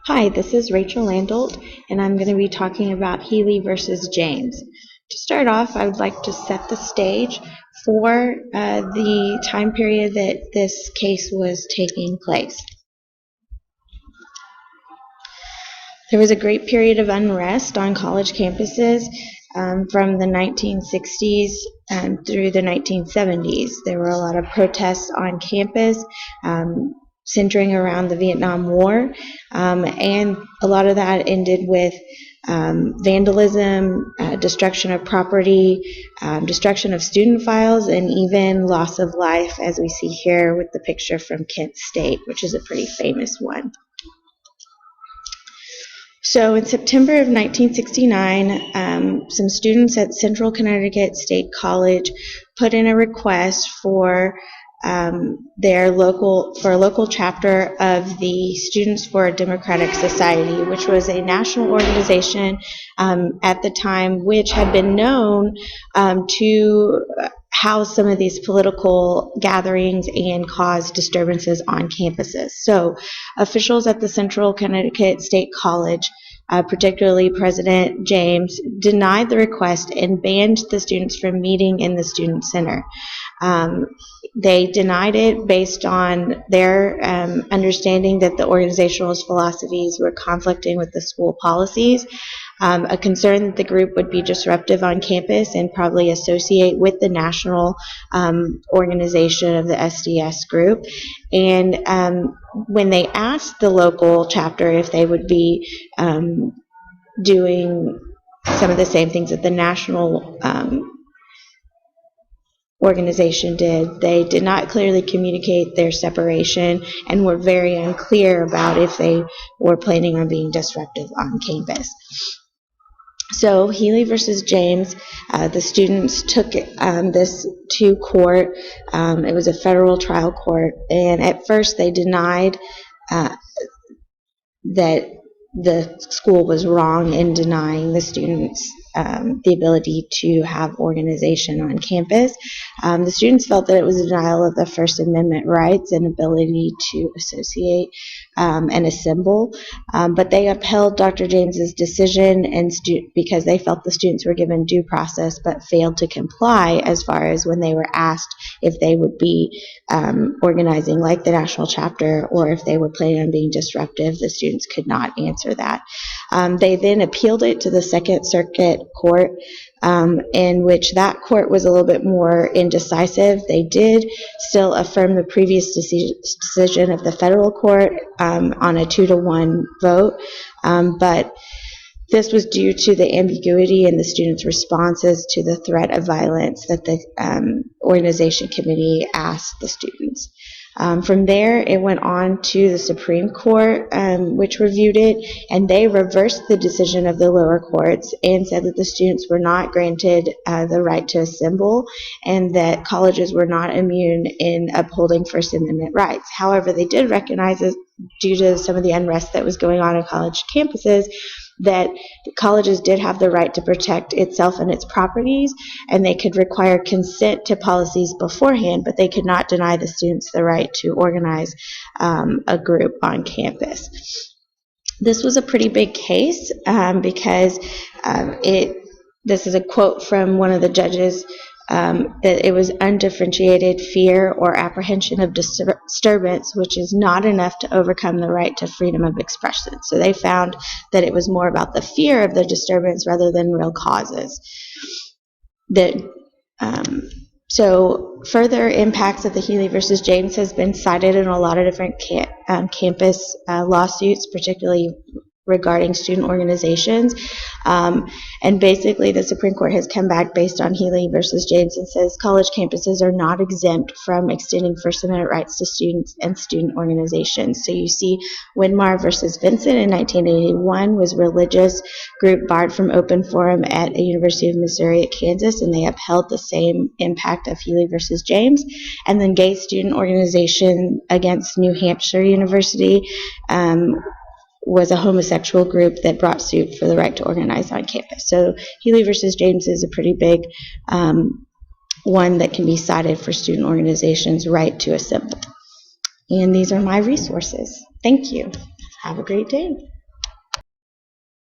Hi, this is Rachel Landolt, and I'm going to be talking about Healy versus James. To start off, I would like to set the stage for the time period that this case was taking place. There was a great period of unrest on college campuses from the 1960s through the 1970s. There were a lot of protests on campus centering around the Vietnam War, and a lot of that ended with vandalism, destruction of property, destruction of student files, and even loss of life, as we see here with the picture from Kent State, which is a pretty famous one. So in September of 1969, some students at Central Connecticut State College put in a request for a local chapter of the Students for a Democratic Society, which was a national organization at the time, which had been known to house some of these political gatherings and cause disturbances on campuses. So officials at the Central Connecticut State College, particularly President James, denied the request and banned the students from meeting in the Student Center. They denied it based on their understanding that the organizationalist philosophies were conflicting with the school policies, a concern that the group would be disruptive on campus and probably associate with the national organization of the SDS group. And when they asked the local chapter if they would be doing some of the same things that the national organization did, they did not clearly communicate their separation and were very unclear about if they were planning on being disruptive on campus. So Healy versus James, the students took this to court. It was a federal trial court, and at first they denied that the school was wrong in denying the students the ability to have organization on campus. The students felt that it was a denial of the First Amendment rights and ability to associate and assemble, but they upheld Dr. James's decision and because they felt the students were given due process but failed to comply as far as when they were asked if they would be organizing like the national chapter or if they were planning on being disruptive. The students could not answer that. They then appealed it to the Second Circuit Court, in which that court was a little bit more indecisive. They did still affirm the previous decision of the federal court on a 2-to-1 vote, but this was due to the ambiguity in the students' responses to the threat of violence that the organization committee asked the students. From there, it went on to the Supreme Court, which reviewed it, and they reversed the decision of the lower courts and said that the students were not granted the right to assemble and that colleges were not immune in upholding First Amendment rights. However, they did recognize, due to some of the unrest that was going on college campuses, that colleges did have the right to protect itself and its properties, and they could require consent to policies beforehand, but they could not deny the students the right to organize a group on campus. This was a pretty big case because this is a quote from one of the judges, that it was undifferentiated fear or apprehension of disturbance, which is not enough to overcome the right to freedom of expression. So they found that it was more about the fear of the disturbance rather than real causes. So further impacts of the Healy versus James has been cited in a lot of different campus lawsuits, particularly regarding student organizations. And basically the Supreme Court has come back based on Healy versus James and says college campuses are not exempt from extending First Amendment rights to students and student organizations. So you see Winmar versus Vincent in 1981 was religious group barred from open forum at a University of Missouri at Kansas, and they upheld the same impact of Healy versus James. And then gay student organization against New Hampshire University was a homosexual group that brought suit for the right to organize on campus. So Healy versus James is a pretty big one that can be cited for student organizations' right to assemble. And these are my resources. Thank you. Have a great day.